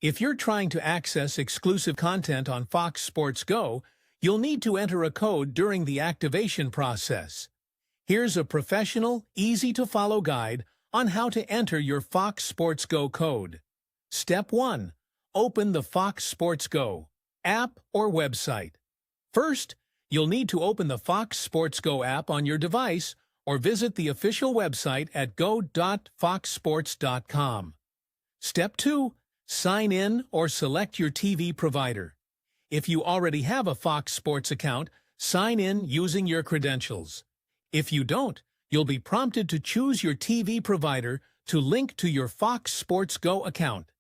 If you're trying to access exclusive content on Fox Sports Go, you'll need to enter a code during the activation process. Here's a professional, easy-to-follow guide on how to enter your Fox Sports Go code. Step 1. Open the Fox Sports Go app or website. First, you'll need to open the Fox Sports Go app on your device or visit the official website at go.foxsports.com. Step 2. Sign in or select your TV provider. If you already have a Fox Sports account, sign in using your credentials. If you don't, you'll be prompted to choose your TV provider to link to your Fox Sports Go account.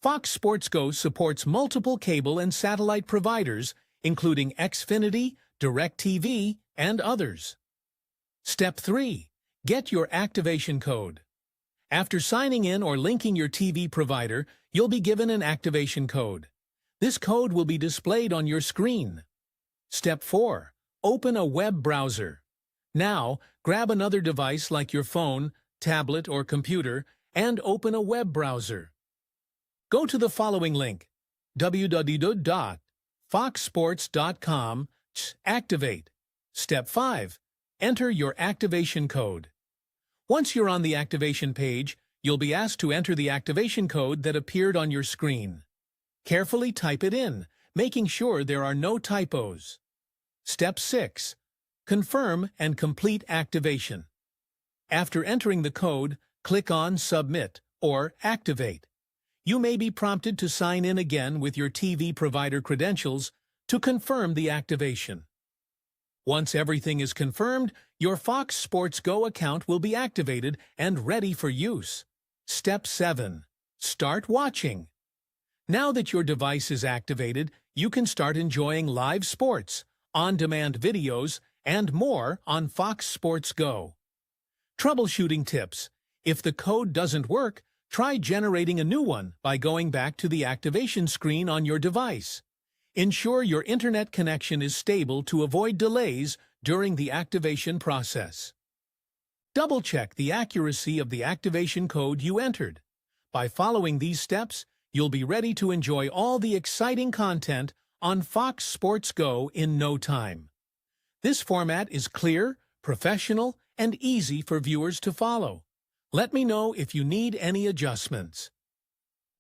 Fox Sports Go supports multiple cable and satellite providers, including Xfinity, DirecTV, and others. Step 3. Get your activation code. After signing in or linking your TV provider, you'll be given an activation code. This code will be displayed on your screen. Step 4. Open a web browser. Now, grab another device like your phone, tablet, or computer and open a web browser. Go to the following link, www.foxsports.com/activate. Step 5. Enter your activation code. Once you're on the activation page, you'll be asked to enter the activation code that appeared on your screen. Carefully type it in, making sure there are no typos. Step 6. Confirm and complete activation. After entering the code, click on Submit or Activate. You may be prompted to sign in again with your TV provider credentials to confirm the activation. Once everything is confirmed, your Fox Sports Go account will be activated and ready for use. Step 7. Start watching. Now that your device is activated, you can start enjoying live sports, on-demand videos, and more on Fox Sports Go. Troubleshooting tips. If the code doesn't work, try generating a new one by going back to the activation screen on your device. Ensure your internet connection is stable to avoid delays during the activation process. Double-check the accuracy of the activation code you entered. By following these steps, you'll be ready to enjoy all the exciting content on Fox Sports Go in no time. This format is clear, professional, and easy for viewers to follow. Let me know if you need any adjustments.